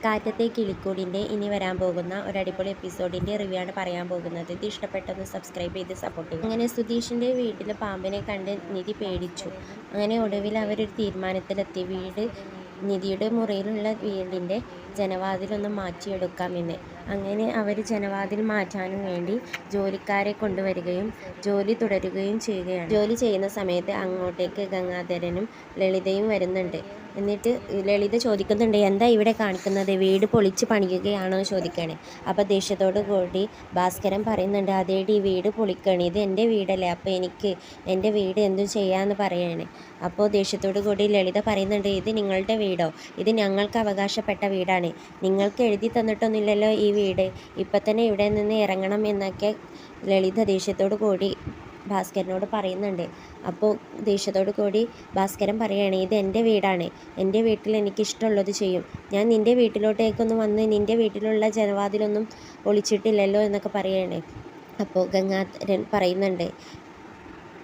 കാറ്റത്തെ കിളിക്കൂടിൻ്റെ ഇനി വരാൻ പോകുന്ന ഒരു അടിപൊളി എപ്പിസോഡിൻ്റെ റിവ്യൂ ആണ് പറയാൻ പോകുന്നത്. ഇത് ഇഷ്ടപ്പെട്ടൊന്ന് സബ്സ്ക്രൈബ് ചെയ്ത് സപ്പോർട്ട് ചെയ്യും. അങ്ങനെ സുധീഷിൻ്റെ വീട്ടിൽ പാമ്പിനെ കണ്ട് നിധി പേടിച്ചു. അങ്ങനെ ഒടുവിൽ അവരൊരു തീരുമാനത്തിലെത്തി. നിധിയുടെ മുറിയിലുള്ള വീടിൻ്റെ ജനവാതിലൊന്ന് മാറ്റിയെടുക്കാമെന്ന്. അങ്ങനെ അവർ ജനവാതിൽ മാറ്റാനും വേണ്ടി ജോലിക്കാരെ കൊണ്ടുവരികയും ജോലി തുടരുകയും ചെയ്യുകയാണ്. ജോലി ചെയ്യുന്ന സമയത്ത് അങ്ങോട്ടേക്ക് ഗംഗാധരനും ലളിതയും വരുന്നുണ്ട്. എന്നിട്ട് ലളിത ചോദിക്കുന്നുണ്ട്, എന്താ ഇവിടെ കാണിക്കുന്നത്, വീട് പൊളിച്ച് പണിയുകയാണോ ചോദിക്കണേ. അപ്പോൾ ദേഷ്യത്തോടു കൂടി ഭാസ്കരൻ പറയുന്നുണ്ട്, അതേടി വീട് പൊളിക്കണേ, ഇത് എൻ്റെ വീടല്ലേ, അപ്പോൾ എനിക്ക് എൻ്റെ വീട് എന്തും ചെയ്യാമെന്ന് പറയാണ്. അപ്പോൾ ദേഷ്യത്തോടു കൂടി ലളിത പറയുന്നുണ്ട്, ഇത് നിങ്ങളുടെ വീടോ, ഇത് ഞങ്ങൾക്ക് അവകാശപ്പെട്ട വീടാണ്, നിങ്ങൾക്ക് എഴുതി തന്നിട്ടൊന്നുമില്ലല്ലോ ഈ വീട്, ഇപ്പം തന്നെ ഇവിടെ നിന്ന് ഇറങ്ങണം എന്നൊക്കെ ലളിത ദേഷ്യത്തോടു കൂടി ഭാസ്കരനോട് പറയുന്നുണ്ട്. അപ്പോൾ ദേഷ്യത്തോടു കൂടി ഭാസ്കരൻ പറയുകയാണ്, ഇത് എൻ്റെ വീടാണ്, എൻ്റെ വീട്ടിൽ എനിക്കിഷ്ടമുള്ളത് ചെയ്യും, ഞാൻ നിൻ്റെ വീട്ടിലോട്ടേക്കൊന്നും വന്ന് നിൻ്റെ വീട്ടിലുള്ള ജനവാതിലൊന്നും പൊളിച്ചിട്ടില്ലല്ലോ എന്നൊക്കെ പറയുകയാണ്. അപ്പോൾ ഗംഗാധരൻ പറയുന്നുണ്ട്,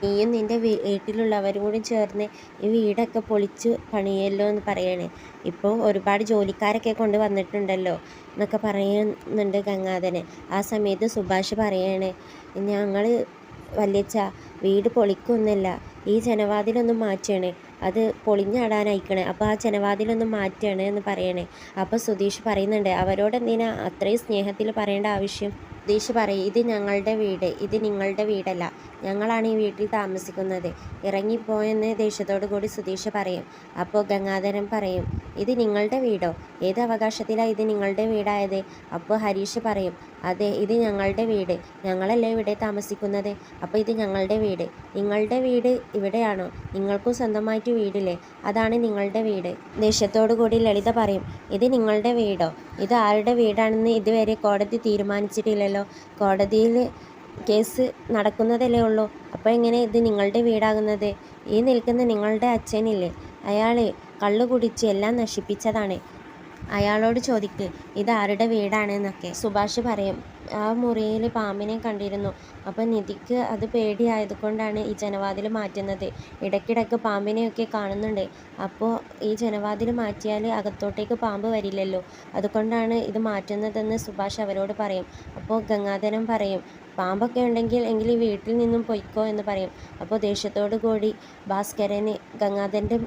നീയും നിൻ്റെ വീട്ടിലുള്ളവരും കൂടി ചേർന്ന് ഈ വീടൊക്കെ പൊളിച്ച് പണിയല്ലോ എന്ന് പറയാണ്. ഇപ്പോൾ ഒരുപാട് ജോലിക്കാരൊക്കെ കൊണ്ട് വന്നിട്ടുണ്ടല്ലോ എന്നൊക്കെ പറയുന്നുണ്ട് ഗംഗാധരൻ. ആ സമയത്ത് സുഭാഷ് പറയാണ്, ഞങ്ങൾ വല്യച്ഛ വീട് പൊളിക്കൊന്നുമല്ല, ഈ ജനവാതിലൊന്നും മാറ്റുകയാണ്, അത് പൊളിഞ്ഞാടാനയക്കണേ, അപ്പോൾ ആ ജനവാതിലൊന്നും മാറ്റുകയാണ് എന്ന് പറയണേ. അപ്പോൾ സുധീഷ് പറയുന്നുണ്ട്, അവരോട് എന്തിനാ അത്രയും സ്നേഹത്തിൽ പറയേണ്ട ആവശ്യം. സുധീഷ് പറയും, ഇത് ഞങ്ങളുടെ വീട്, ഇത് നിങ്ങളുടെ വീടല്ല, ഞങ്ങളാണ് ഈ വീട്ടിൽ താമസിക്കുന്നത്, ഇറങ്ങിപ്പോയെന്ന് ദേഷ്യത്തോടു കൂടി സുധീഷ് പറയും. അപ്പോൾ ഗംഗാധരൻ പറയും, ഇത് നിങ്ങളുടെ വീടോ, ഏത് അവകാശത്തിലാണ് ഇത് നിങ്ങളുടെ വീടായത്. അപ്പോൾ ഹരീഷ് പറയും, അതെ ഇത് ഞങ്ങളുടെ വീട്, ഞങ്ങളല്ലേ ഇവിടെ താമസിക്കുന്നത്, അപ്പോൾ ഇത് ഞങ്ങളുടെ വീട്, നിങ്ങളുടെ വീട് ഇവിടെയാണോ, നിങ്ങൾക്കും സ്വന്തമായിട്ട് വീടില്ലേ, അതാണ് നിങ്ങളുടെ വീട്. ദേഷ്യത്തോടു കൂടി ലളിത പറയും, ഇത് നിങ്ങളുടെ വീടോ, ഇത് ആരുടെ വീടാണെന്ന് ഇതുവരെ കോടതി തീരുമാനിച്ചിട്ടില്ലല്ലോ, കോടതിയിൽ കേസ് നടക്കുന്നതല്ലേ ഉള്ളൂ, അപ്പോൾ എങ്ങനെ ഇത് നിങ്ങളുടെ വീടാകുന്നത്. ഈ നിൽക്കുന്ന നിങ്ങളുടെ അച്ഛനില്ലേ, അയാൾ കള്ളു കുടിച്ച് എല്ലാം നശിപ്പിച്ചതാണ്, അയാളോട് ചോദിക്ക് ഇത് ആരുടെ വീടാണെന്നൊക്കെ. സുഭാഷ് പറയും, ആ മുറിയിൽ പാമ്പിനെ കണ്ടിരുന്നു, അപ്പോൾ നിധിക്ക് അത് പേടിയായതുകൊണ്ടാണ് ഈ ജനവാതിൽ മാറ്റുന്നത്, ഇടയ്ക്കിടയ്ക്ക് പാമ്പിനെയൊക്കെ കാണുന്നുണ്ട്, അപ്പോൾ ഈ ജനവാതിൽ മാറ്റിയാൽ അകത്തോട്ടേക്ക് പാമ്പ് വരില്ലല്ലോ, അതുകൊണ്ടാണ് ഇത് മാറ്റുന്നതെന്ന് സുഭാഷ് അവരോട് പറയും. അപ്പോൾ ഗംഗാധരൻ പറയും, പാമ്പൊക്കെ ഉണ്ടെങ്കിൽ എങ്കിൽ ഈ വീട്ടിൽ നിന്നും പൊയ്ക്കോ എന്ന് പറയും. അപ്പോൾ ദേഷ്യത്തോടു കൂടി ഭാസ്കരന് ഗംഗാധരൻ്റെ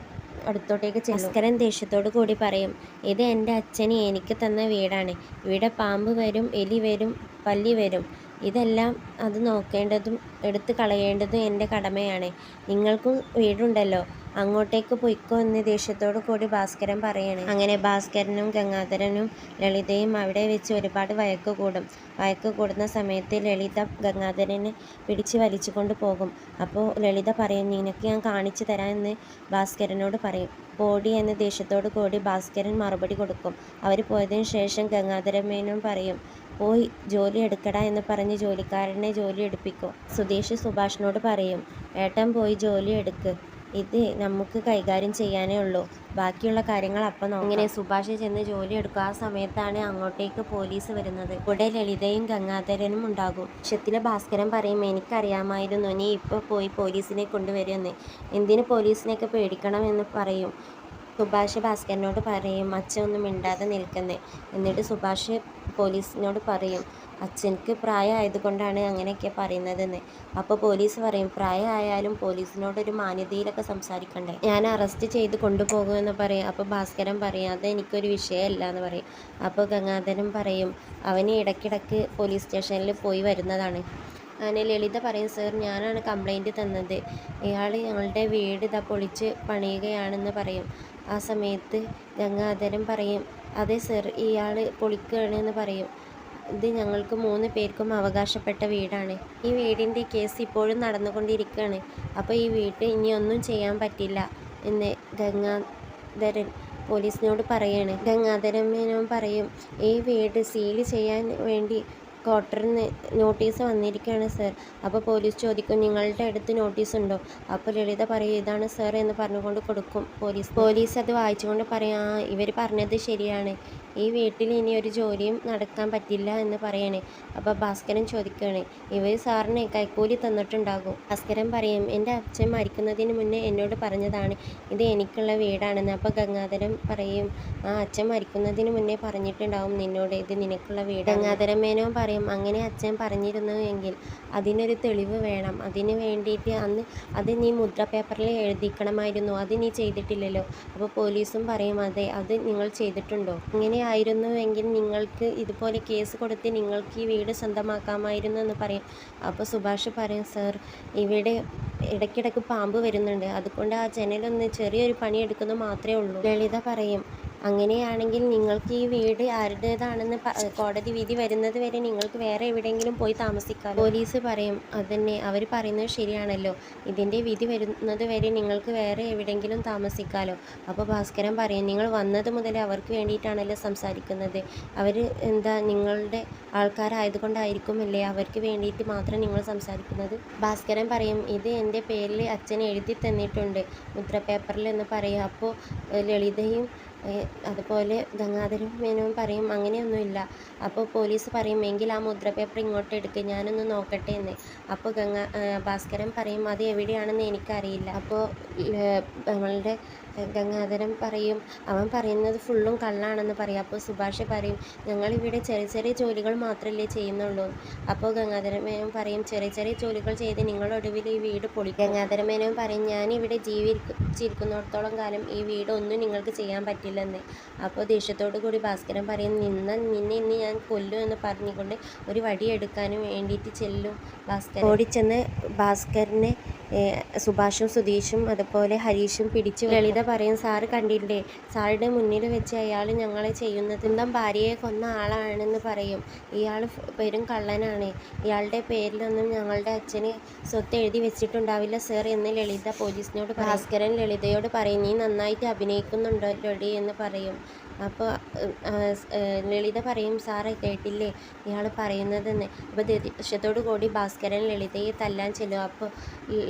അടുത്തോട്ടേക്ക് ഭാസ്കരൻ ദേഷ്യത്തോടു കൂടി പറയും, ഇത് എൻ്റെ അച്ഛന് എനിക്ക് തന്ന വീടാണ്, ഇവിടെ പാമ്പ് വരും, എലി വരും, പല്ലി വരും, ഇതെല്ലാം അത് നോക്കേണ്ടതും എടുത്ത് കളയേണ്ടതും എൻ്റെ കടമയാണ്, നിങ്ങൾക്കും വീടുണ്ടല്ലോ, അങ്ങോട്ടേക്ക് പൊയ്ക്കോ എന്ന് ദേഷ്യത്തോടു കൂടി ഭാസ്കരൻ പറയാണ്. അങ്ങനെ ഭാസ്കരനും ഗംഗാധരനും ലളിതയും അവിടെ വെച്ച് ഒരുപാട് വഴക്ക് കൂടുന്ന സമയത്ത് ലളിത ഗംഗാധരനെ പിടിച്ച് വലിച്ചു കൊണ്ട് പോകും. അപ്പോൾ ലളിത പറയും, നിനക്ക് ഞാൻ കാണിച്ചു തരാം എന്ന് ഭാസ്കരനോട് പറയും. പോടി എന്ന് ദേഷ്യത്തോടു കൂടി ഭാസ്കരൻ മറുപടി കൊടുക്കും. അവർ പോയതിനു ശേഷം ഗംഗാധരൻ മേനോൻ പറയും, പോയി ജോലി എടുക്കടാ എന്ന് പറഞ്ഞ് ജോലിക്കാരനെ ജോലി എടുപ്പിക്കും. സുധീഷ് സുഭാഷിനോട് പറയും, ഏട്ടൻ പോയി ജോലി എടുക്ക്, ഇത് നമുക്ക് കൈകാര്യം ചെയ്യാനേ ഉള്ളൂ, ബാക്കിയുള്ള കാര്യങ്ങൾ അപ്പം നോക്കാം. അങ്ങനെ സുഭാഷ് ചെന്ന് ജോലി എടുക്കും. ആ സമയത്താണ് അങ്ങോട്ടേക്ക് പോലീസ് വരുന്നത്. ഇവിടെ ലളിതയും ഗംഗാധരനും ഉണ്ടാകും. ക്ഷത്തിലെ ഭാസ്കരൻ പറയും, എനിക്കറിയാമായിരുന്നു നീ ഇപ്പോൾ പോയി പോലീസിനെ കൊണ്ടുവരുമെന്ന്, എന്തിന് പോലീസിനെയൊക്കെ പേടിക്കണം എന്ന് പറയും. സുഭാഷ് ഭാസ്കരനോട് പറയും, അച്ഛൻ ഒന്നും മിണ്ടാതെ നിൽക്കുന്നത്. എന്നിട്ട് സുഭാഷ് പോലീസിനോട് പറയും, അച്ഛനക്ക് പ്രായമായതുകൊണ്ടാണ് അങ്ങനെയൊക്കെ പറയുന്നതെന്ന്. അപ്പോൾ പോലീസ് പറയും, പ്രായമായാലും പോലീസിനോടൊരു മാന്യതയിലൊക്കെ സംസാരിക്കണ്ടേ, ഞാൻ അറസ്റ്റ് ചെയ്ത് കൊണ്ടുപോകുമെന്ന് പറയും. അപ്പോൾ ഭാസ്കരൻ പറയും, അത് എനിക്കൊരു വിഷയമല്ല എന്ന് പറയും. അപ്പോൾ ഗംഗാധരൻ പറയും, അവന് ഇടയ്ക്കിടയ്ക്ക് പോലീസ് സ്റ്റേഷനിൽ പോയി വരുന്നതാണ്. അങ്ങനെ ലളിത പറയും, സർ ഞാനാണ് കംപ്ലൈൻറ്റ് തന്നത്, ഇയാൾ ഞങ്ങളുടെ വീട് ഇതാ പൊളിച്ച് പണിയുകയാണെന്ന് പറയും. ആ സമയത്ത് ഗംഗാധരൻ പറയും, അതെ സർ ഇയാൾ പൊളിക്കുകയാണെന്ന് പറയും, ഇത് ഞങ്ങൾക്ക് 3 പേർക്കും അവകാശപ്പെട്ട വീടാണ്, ഈ വീടിൻ്റെ കേസ് ഇപ്പോഴും നടന്നുകൊണ്ടിരിക്കുകയാണ്, അപ്പോൾ ഈ വീട്ടിൽ ഇനി ഒന്നും ചെയ്യാൻ പറ്റില്ല എന്ന് ഗംഗാധരൻ പോലീസിനോട് പറയാണ്. ഗംഗാധരൻ മേനോൻ പറയും, ഈ വീട് സീൽ ചെയ്യാൻ വേണ്ടി ക്വാർട്ടറിന് നോട്ടീസ് വന്നിരിക്കുകയാണ് സർ. അപ്പോൾ പോലീസ് ചോദിക്കും, നിങ്ങളുടെ അടുത്ത് നോട്ടീസ് ഉണ്ടോ. അപ്പോൾ ലളിത പറയും, ഇതാണ് സർ എന്ന് പറഞ്ഞുകൊണ്ട് കൊടുക്കും. പോലീസ് അത് വായിച്ചുകൊണ്ട് പറയും, ഇവർ പറഞ്ഞത് ശരിയാണ്, ഈ വീട്ടിൽ ഇനി ഒരു ജോലിയും നടക്കാൻ പറ്റില്ല എന്ന് പറയണേ. അപ്പോൾ ഭാസ്കരൻ ചോദിക്കുകയാണ്, ഇവർ സാറിന് കൈക്കൂലി തന്നിട്ടുണ്ടാകും. ഭാസ്കരൻ പറയും, എൻ്റെ അച്ഛൻ മരിക്കുന്നതിന് മുന്നേ എന്നോട് പറഞ്ഞതാണ് ഇത് എനിക്കുള്ള വീടാണെന്ന്. അപ്പോൾ ഗംഗാധരൻ പറയും, ആ അച്ഛൻ മരിക്കുന്നതിന് മുന്നേ പറഞ്ഞിട്ടുണ്ടാവും നിന്നോട് ഇത് നിനക്കുള്ള വീട്. ഗംഗാധരൻ മേനോൻ പറയും, അങ്ങനെ അച്ഛൻ പറഞ്ഞിരുന്നു എങ്കിൽ അതിനൊരു തെളിവ് വേണം. അതിന് വേണ്ടിയിട്ട് അത് നീ മുദ്ര പേപ്പറിൽ എഴുതിക്കണമായിരുന്നു. അത് നീ ചെയ്തിട്ടില്ലല്ലോ. അപ്പോൾ പോലീസും പറയും, അതെ അത് നിങ്ങൾ ചെയ്തിട്ടുണ്ടോ? ഇങ്ങനെയായിരുന്നുവെങ്കിൽ നിങ്ങൾക്ക് ഇതുപോലെ കേസ് കൊടുത്ത് നിങ്ങൾക്ക് ഈ വീട് സ്വന്തമാക്കാമായിരുന്നു എന്ന് പറയും. അപ്പോൾ സുഭാഷ് പറയും, സർ ഇവിടെ ഇടയ്ക്കിടയ്ക്ക് പാമ്പ് വരുന്നുണ്ട്, അതുകൊണ്ട് ആ ജനലൊന്ന് ചെറിയൊരു പണി എടുക്കുന്നത് മാത്രമേ ഉള്ളൂ. ലളിത പറയും, അങ്ങനെയാണെങ്കിൽ നിങ്ങൾക്ക് ഈ വീട് ആരുടേതാണെന്ന് കോടതി വിധി വരുന്നത് വരെ നിങ്ങൾക്ക് വേറെ എവിടെയെങ്കിലും പോയി താമസിക്കാം. പോലീസ് പറയും, അതന്നെ അവർ പറയുന്നത് ശരിയാണല്ലോ, ഇതിൻ്റെ വിധി വരുന്നത് വരെ നിങ്ങൾക്ക് വേറെ എവിടെയെങ്കിലും താമസിക്കാമല്ലോ. അപ്പോൾ ഭാസ്കരൻ പറയും, നിങ്ങൾ വന്നത് മുതൽ അവർക്ക് വേണ്ടിയിട്ടാണല്ലോ സംസാരിക്കുന്നത്. അവർ നിങ്ങളുടെ ആൾക്കാരായതുകൊണ്ടായിരിക്കുമല്ലേ അവർക്ക് വേണ്ടിയിട്ട് മാത്രം നിങ്ങൾ സംസാരിക്കുന്നത്. ഭാസ്കരൻ പറയും, ഇത് എൻ്റെ പേരിൽ അച്ഛൻ എഴുതി തന്നിട്ടുണ്ട് മുദ്ര പേപ്പറിൽ എന്ന് പറയും. അപ്പോൾ ലളിതയും അതുപോലെ ഗംഗാധരൻ മേനോൻ പറയും, അങ്ങനെയൊന്നുമില്ല. അപ്പോൾ പോലീസ് പറയും, എങ്കിൽ ആ മുദ്ര പേപ്പർ ഇങ്ങോട്ട് എടുക്കുക, ഞാനൊന്ന് നോക്കട്ടെ എന്ന്. അപ്പോൾ ഭാസ്കരൻ പറയും, അത് എവിടെയാണെന്ന് എനിക്കറിയില്ല. അപ്പോൾ നമ്മളുടെ ഗംഗാധരൻ പറയും, അവൻ പറയുന്നത് ഫുള്ളും കള്ളാണെന്ന് പറയും. അപ്പോൾ സുഭാഷ് പറയും, ഞങ്ങളിവിടെ ചെറിയ ചെറിയ ജോലികൾ മാത്രമല്ലേ ചെയ്യുന്നുള്ളൂ. അപ്പോൾ ഗംഗാധരൻ മേനോൻ പറയും, ചെറിയ ചെറിയ ജോലികൾ ചെയ്ത് നിങ്ങളൊടുവിൽ ഈ വീട് പൊളിക്കും. ഗംഗാധരൻ മേനോൻ പറയും, ഞാനിവിടെ ജീവിച്ചിരിക്കുന്നിടത്തോളം കാലം ഈ വീട് ഒന്നും നിങ്ങൾക്ക് ചെയ്യാൻ പറ്റില്ലെന്ന്. അപ്പോൾ ദേഷ്യത്തോടു കൂടി ഭാസ്കരൻ പറയും, നിന്നെ ഇന്ന് ഞാൻ കൊല്ലും എന്ന് പറഞ്ഞുകൊണ്ട് ഒരു വടിയെടുക്കാനും വേണ്ടിയിട്ട് ചെല്ലും. ഭാസ്കരൻ ഓടിച്ചെന്ന് ഭാസ്കരനെ സുഭാഷും സുധീഷും അതുപോലെ ഹരീഷും പിടിച്ചു. ലളിത പറയും, സാറ് കണ്ടില്ലേ, സാറുടെ മുന്നിൽ വെച്ച് അയാൾ ഞങ്ങളെ ചെയ്യുന്നത്. സ്വന്തം ഭാര്യയെ കൊന്ന ആളാണെന്ന് പറയും. ഇയാൾ പെരും കള്ളനാണ്, ഇയാളുടെ പേരിലൊന്നും ഞങ്ങളുടെ അച്ഛന് സ്വത്ത് എഴുതി വെച്ചിട്ടുണ്ടാവില്ല സർ എന്ന് ലളിത പോലീസിനോട്. ഭാസ്കരൻ ലളിതയോട് പറയും, നീ നന്നായിട്ട് അഭിനയിക്കുന്നുണ്ടോ ലൊടി എന്ന് പറയും. അപ്പോൾ ലളിത പറയും, സാറേ കേട്ടില്ലേ ഇയാൾ പറയുന്നതെന്ന്. അപ്പോൾ ദേഷ്യത്തോടു കൂടി ഭാസ്കരൻ ലളിതയെ തല്ലാൻ ചെല്ലും. അപ്പോൾ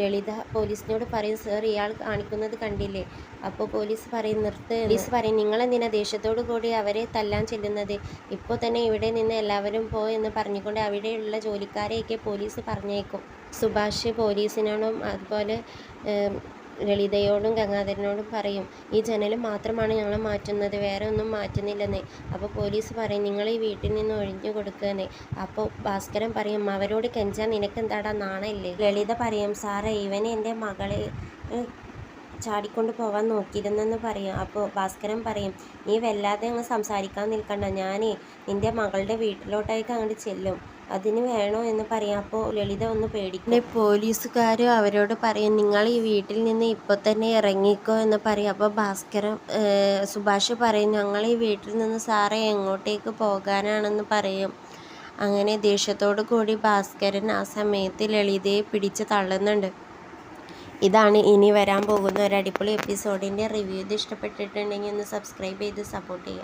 ലളിത പോലീസിനോട് പറയും, സർ ഇയാൾ കാണിക്കുന്നത് കണ്ടില്ലേ. അപ്പോൾ പോലീസ് പറയും, നിർത്ത്. പോലീസ് പറയും, നിങ്ങളെന്തിനാ ദേഷ്യത്തോടു കൂടി അവരെ തല്ലാൻ ചെല്ലുന്നത്, ഇപ്പോൾ തന്നെ ഇവിടെ നിന്ന് എല്ലാവരും പോ എന്ന് പറഞ്ഞുകൊണ്ട് അവിടെയുള്ള ജോലിക്കാരെയൊക്കെ പോലീസ് പറഞ്ഞേക്കും. സുഭാഷ് പോലീസിനോടും അതുപോലെ ലളിതയോടും ഗംഗാധരനോടും പറയും, ഈ ജനൽ മാത്രമാണ് ഞങ്ങൾ മാറ്റുന്നത്, വേറെ ഒന്നും മാറ്റുന്നില്ലെന്ന്. അപ്പോൾ പോലീസ് പറയും, നിങ്ങൾ ഈ വീട്ടിൽ നിന്ന് ഒഴിഞ്ഞു കൊടുക്കുകയെന്ന്. അപ്പോൾ ഭാസ്കരൻ പറയും, അവരോട് കെഞ്ചാൻ നിനക്കെന്താടാ നാണമില്ലേ. ലളിത പറയും, സാറേ ഇവനെ എൻ്റെ മകളെ ചാടിക്കൊണ്ട് പോകാൻ നോക്കിയിരുന്നെന്ന് പറയും. അപ്പോൾ ഭാസ്കരൻ പറയും, നീ വല്ലാതെ അങ്ങ് സംസാരിക്കാൻ നിൽക്കണ്ട, ഞാൻ നിൻ്റെ മകളുടെ വീട്ടിലോട്ടേക്ക് അങ്ങോട്ട് ചെല്ലും, അതിന് വേണോ എന്ന് പറയാം. അപ്പോൾ ലളിത ഒന്ന് പേടിക്കും. പോലീസുകാർ അവരോട് പറയും, നിങ്ങൾ ഈ വീട്ടിൽ നിന്ന് ഇപ്പോൾ തന്നെ ഇറങ്ങിക്കോ എന്ന് പറയും. അപ്പോൾ സുഭാഷ് പറയും, ഞങ്ങൾ ഈ വീട്ടിൽ നിന്ന് സാറേ എങ്ങോട്ടേക്ക് പോകാനാണെന്ന് പറയും. അങ്ങനെ ദേഷ്യത്തോടു കൂടി ഭാസ്കരൻ ആ സമയത്ത് ലളിതയെ പിടിച്ച് തള്ളുന്നുണ്ട്. ഇതാണ് ഇനി വരാൻ പോകുന്ന ഒരു അടിപൊളി എപ്പിസോഡിൻ്റെ റിവ്യൂ. ഇത് ഇഷ്ടപ്പെട്ടിട്ടുണ്ടെങ്കിൽ ഒന്ന് സബ്സ്ക്രൈബ് ചെയ്ത് സപ്പോർട്ട് ചെയ്യുക.